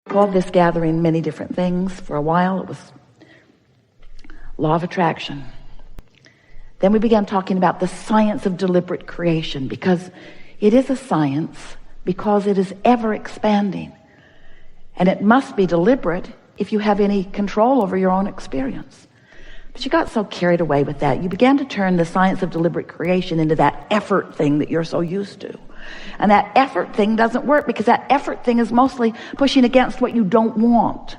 Called this gathering many different things. For a while it was law of attraction. Then we began talking about the science of deliberate creation, because it is a science, because it is ever expanding. And it must be deliberate if you have any control over your own experience. But you got so carried away with that. You began to turn the science of deliberate creation into that effort thing that you're so used to. And that effort thing doesn't work, because that effort thing is mostly pushing against what you don't want.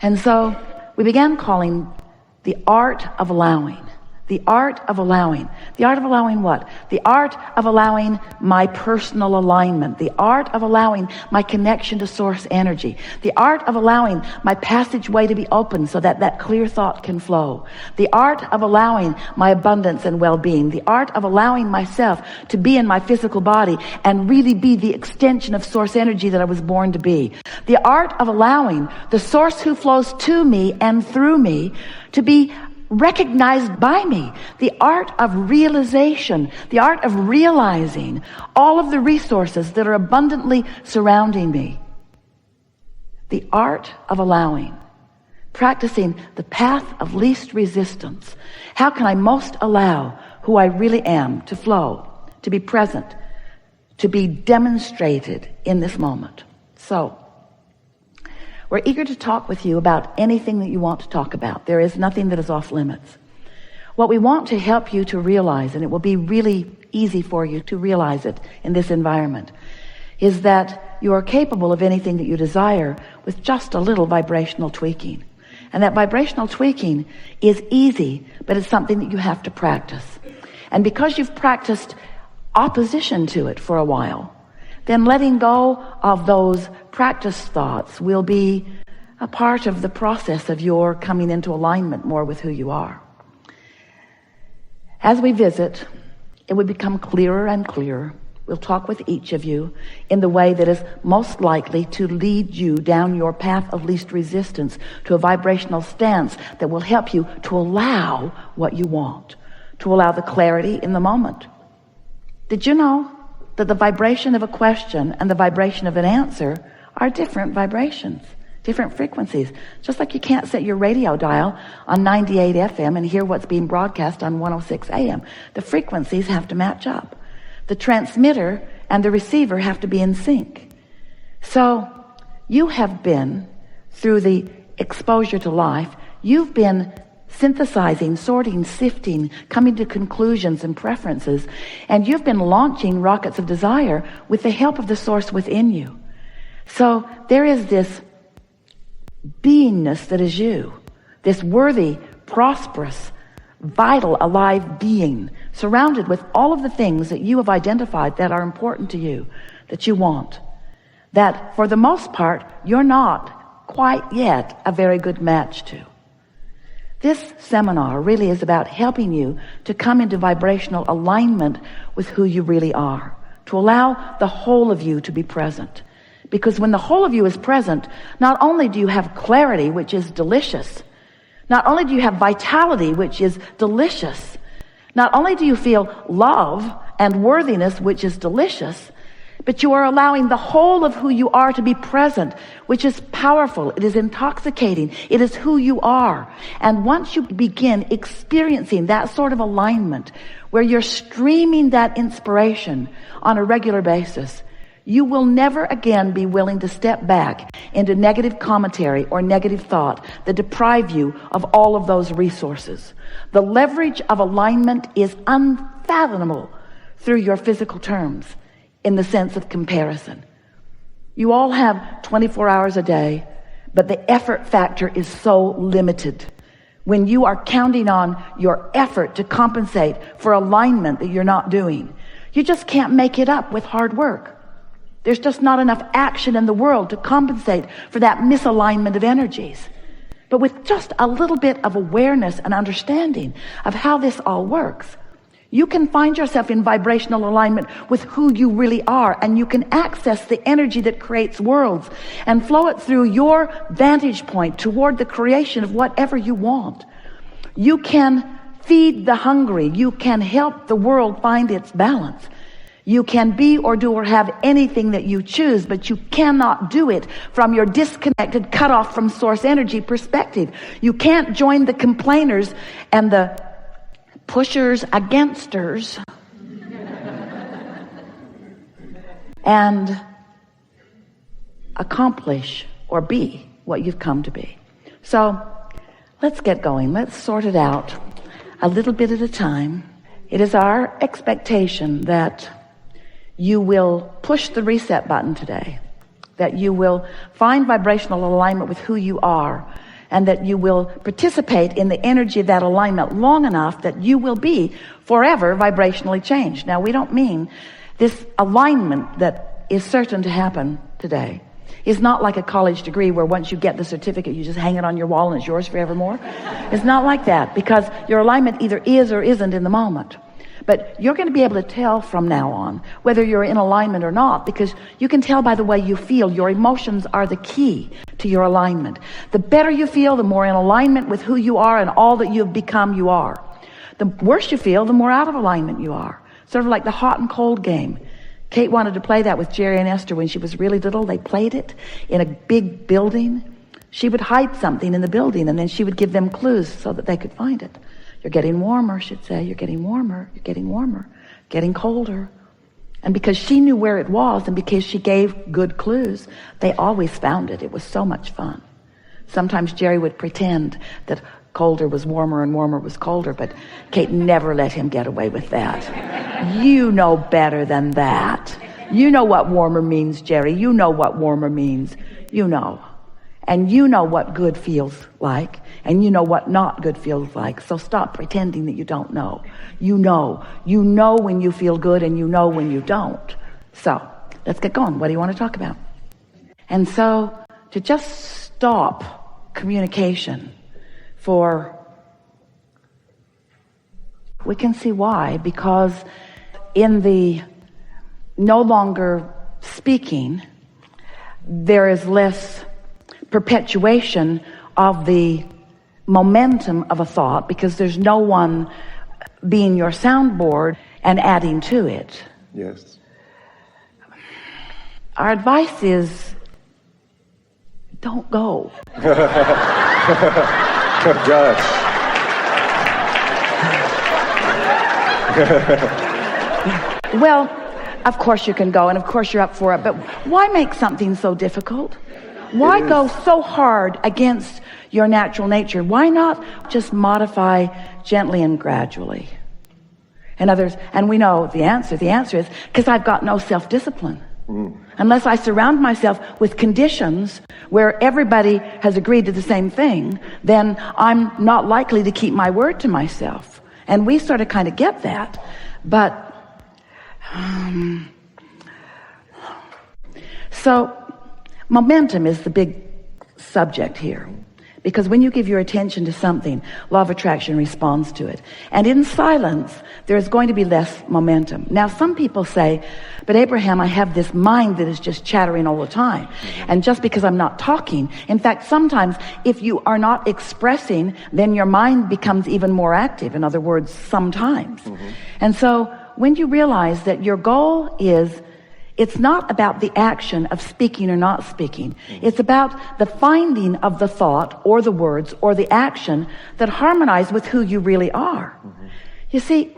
And so we began calling the art of allowing. The art of allowing. The art of allowing what? The art of allowing my personal alignment. The art of allowing my connection to source energy. The art of allowing my passageway to be open so that that clear thought can flow. The art of allowing my abundance and well-being. The art of allowing myself to be in my physical body and really be the extension of source energy that I was born to be. The art of allowing the source who flows to me and through me to be recognized by me. The art of realization, the art of realizing all of the resources that are abundantly surrounding me. The art of allowing, practicing the path of least resistance. How can I most allow who I really am to flow, to be present, to be demonstrated in this moment? So, we're eager to talk with you about anything that you want to talk about. There is nothing that is off limits. What we want to help you to realize, and it will be really easy for you to realize it in this environment, is that you are capable of anything that you desire with just a little vibrational tweaking. And that vibrational tweaking is easy, but it's something that you have to practice. And because you've practiced opposition to it for a while, then letting go of those practice thoughts will be a part of the process of your coming into alignment more with who you are. As we visit, it will become clearer and clearer. We'll talk with each of you in the way that is most likely to lead you down your path of least resistance to a vibrational stance that will help you to allow what you want, to allow the clarity in the moment. Did you know that the vibration of a question and the vibration of an answer are different vibrations, different frequencies? Just like you can't set your radio dial on 98 FM and hear what's being broadcast on 106 AM. The frequencies have to match up. The transmitter and the receiver have to be in sync. So you have been, through the exposure to life, you've been synthesizing, sorting, sifting, coming to conclusions and preferences, and you've been launching rockets of desire with the help of the source within you. So there is this beingness that is you, this worthy, prosperous, vital, alive being, surrounded with all of the things that you have identified that are important to you, that you want, that for the most part you're not quite yet a very good match to. This seminar really is about helping you to come into vibrational alignment with who you really are, to allow the whole of you to be present. Because when the whole of you is present, not only do you have clarity, which is delicious, not only do you have vitality, which is delicious, not only do you feel love and worthiness, which is delicious, but you are allowing the whole of who you are to be present, which is powerful. It is intoxicating. It is who you are. And once you begin experiencing that sort of alignment, where you're streaming that inspiration on a regular basis, you will never again be willing to step back into negative commentary or negative thought that deprive you of all of those resources. The leverage of alignment is unfathomable through your physical terms, in the sense of comparison. You all have 24 hours a day, but the effort factor is so limited. When you are counting on your effort to compensate for alignment that you're not doing, you just can't make it up with hard work. There's just not enough action in the world to compensate for that misalignment of energies. But with just a little bit of awareness and understanding of how this all works, you can find yourself in vibrational alignment with who you really are, and you can access the energy that creates worlds and flow it through your vantage point toward the creation of whatever you want. You can feed the hungry. You can help the world find its balance. You can be or do or have anything that you choose, but you cannot do it from your disconnected, cut off from source energy perspective. You can't join the complainers and the pushers againsters and accomplish or be what you've come to be. So let's get going. Let's sort it out a little bit at a time. It is our expectation that you will push the reset button today, that you will find vibrational alignment with who you are, and that you will participate in the energy of that alignment long enough that you will be forever vibrationally changed. Now, we don't mean this alignment that is certain to happen today is not like a college degree where once you get the certificate, you just hang it on your wall and it's yours forevermore. It's not like that, because your alignment either is or isn't in the moment. But you're going to be able to tell from now on whether you're in alignment or not, because you can tell by the way you feel. Your emotions are the key to your alignment. The better you feel, the more in alignment with who you are and all that you've become you are. The worse you feel, the more out of alignment you are. Sort of like the hot and cold game. Kate wanted to play that with Jerry and Esther when she was really little. They played it in a big building. She would hide something in the building, and then she would give them clues so that they could find it. You're getting warmer, she'd say. You're getting warmer. You're getting warmer. Getting colder. And because she knew where it was, and because she gave good clues, they always found it. It was so much fun. Sometimes Jerry would pretend that colder was warmer and warmer was colder, but Kate never let him get away with that. You know better than that. You know what warmer means, Jerry. You know what warmer means. You know. And you know what good feels like, and you know what not good feels like. So stop pretending that you don't know. You know. You know when you feel good, and you know when you don't. So let's get going. What do you want to talk about? And so to just stop communication we can see why, because in the no longer speaking, there is less perpetuation of the momentum of a thought, because there's no one being your soundboard and adding to it. Yes. Our advice is don't go. Gosh. Well, of course you can go, and of course you're up for it, but why make something so difficult? Why go so hard against your natural nature? Why not just modify gently and gradually? And we know the answer. The answer is because I've got no self-discipline. Unless I surround myself with conditions where everybody has agreed to the same thing, then I'm not likely to keep my word to myself. And we sort of kind of get that. But so momentum is the big subject here, because when you give your attention to something, law of attraction responds to it. And in silence, there is going to be less momentum. Now, some people say, but Abraham, I have this mind that is just chattering all the time. And just because I'm not talking, in fact, sometimes if you are not expressing, then your mind becomes even more active. In other words, sometimes. And so when you realize that your goal is, it's not about the action of speaking or not speaking. It's about the finding of the thought or the words or the action that harmonize with who you really are. You see,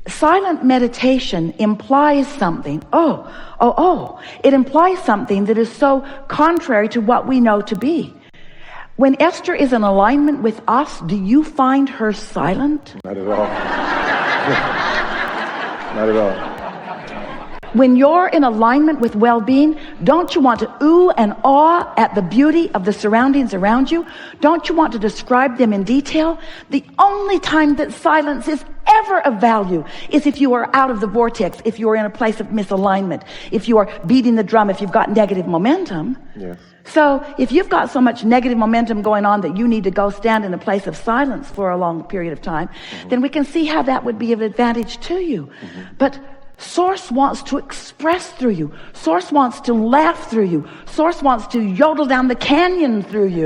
silent meditation implies something. It implies something that is so contrary to what we know to be. When Esther is in alignment with us, do you find her silent? Not at all. Not at all. When you're in alignment with well-being, don't you want to ooh and awe at the beauty of the surroundings around you? Don't you want to describe them in detail? The only time that silence is ever of value is if you are out of the vortex, if you are in a place of misalignment, if you are beating the drum, if you've got negative momentum. Yes. So if you've got so much negative momentum going on that you need to go stand in a place of silence for a long period of time, then we can see how that would be of advantage to you. But Source wants to express through you. Source wants to laugh through you. Source wants to yodel down the canyon through you.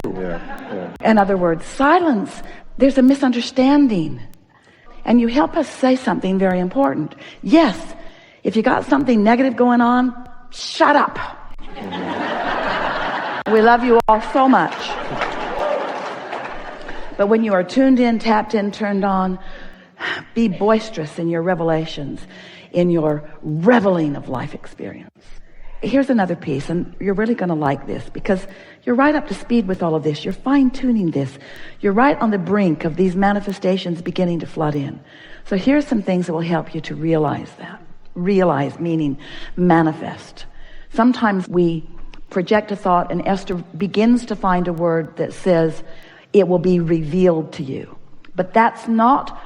In other words, silence, there's a misunderstanding. And you help us say something very important. Yes, If you got something negative going on, shut up. We love you all so much. But when you are tuned in, tapped in, turned on, be boisterous in your revelations, in your reveling of life experience. Here's another piece, and you're really going to like this because you're right up to speed with all of this. You're fine-tuning this. You're right on the brink of these manifestations beginning to flood in. So here's some things that will help you to realize that. Realize meaning manifest. Sometimes we project a thought and Esther begins to find a word that says it will be revealed to you. But that's not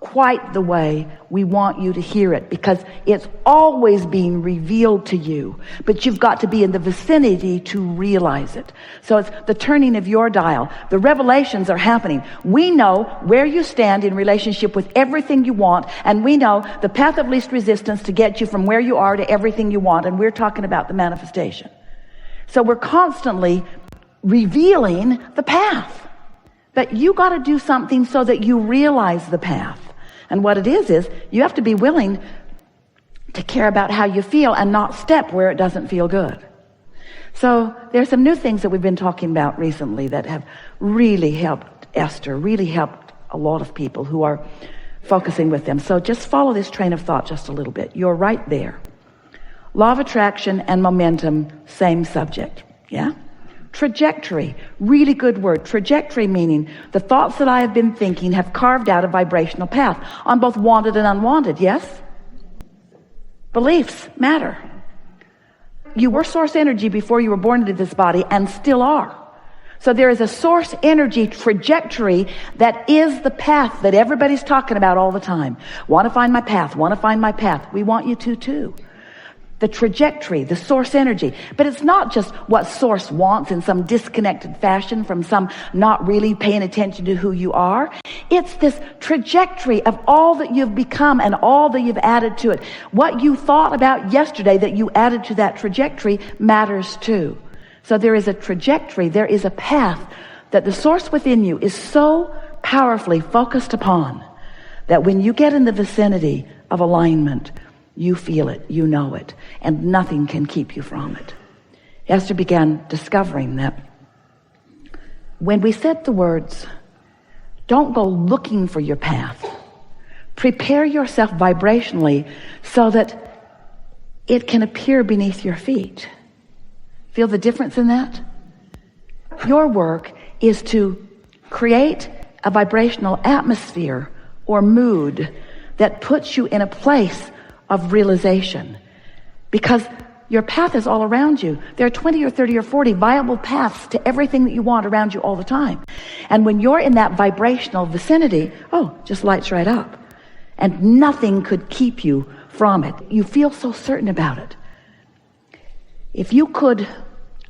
quite the way we want you to hear it, because it's always being revealed to you, but you've got to be in the vicinity to realize it. So it's the turning of your dial. The revelations are happening. We know where you stand in relationship with everything you want, and we know the path of least resistance to get you from where you are to everything you want, and we're talking about the manifestation. So we're constantly revealing the path, but you got to do something so that you realize the path. And what it is you have to be willing to care about how you feel and not step where it doesn't feel good. So there's some new things that we've been talking about recently that have really helped Esther, really helped a lot of people who are focusing with them. So just follow this train of thought just a little bit. You're right there. Law of attraction and momentum, same subject. Yeah? Trajectory, really good word. Trajectory meaning the thoughts that I have been thinking have carved out a vibrational path on both wanted and unwanted, yes? Beliefs matter. You were source energy before you were born into this body and still are. So there is a source energy trajectory that is the path that everybody's talking about all the time. Want to find my path, want to find my path. We want you to too. The trajectory, the source energy. But it's not just what source wants in some disconnected fashion from some not really paying attention to who you are. It's this trajectory of all that you've become and all that you've added to it. What you thought about yesterday that you added to that trajectory matters too. So there is a trajectory, there is a path that the source within you is so powerfully focused upon that when you get in the vicinity of alignment, you feel it, you know it, and nothing can keep you from it. Esther began discovering that when we said the words, don't go looking for your path, prepare yourself vibrationally so that it can appear beneath your feet. Feel the difference in that? Your work is to create a vibrational atmosphere or mood that puts you in a place of realization, because your path is all around you. There are 20 or 30 or 40 viable paths to everything that you want around you all the time. And when you're in that vibrational vicinity, just lights right up. And nothing could keep you from it. You feel so certain about it. If you could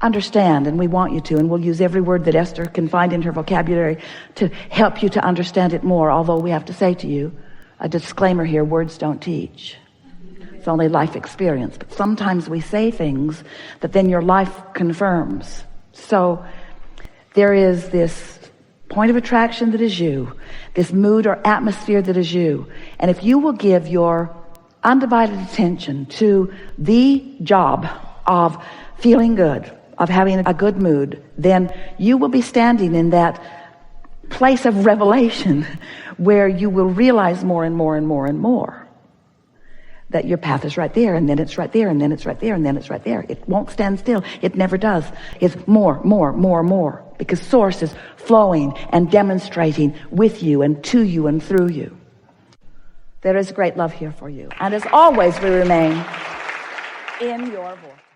understand, and we want you to, and we'll use every word that Esther can find in her vocabulary to help you to understand it more, although we have to say to you, a disclaimer here, words don't teach. It's only life experience. But sometimes we say things that then your life confirms. So there is this point of attraction that is you, this mood or atmosphere that is you. And if you will give your undivided attention to the job of feeling good, of having a good mood, then you will be standing in that place of revelation where you will realize more and more and more and more that your path is right there, and then it's right there, and then it's right there, and then it's right there. It won't stand still. It never does. It's more, more, more, more, because source is flowing and demonstrating with you and to you and through you. There is great love here for you. And as always, we remain in your voice.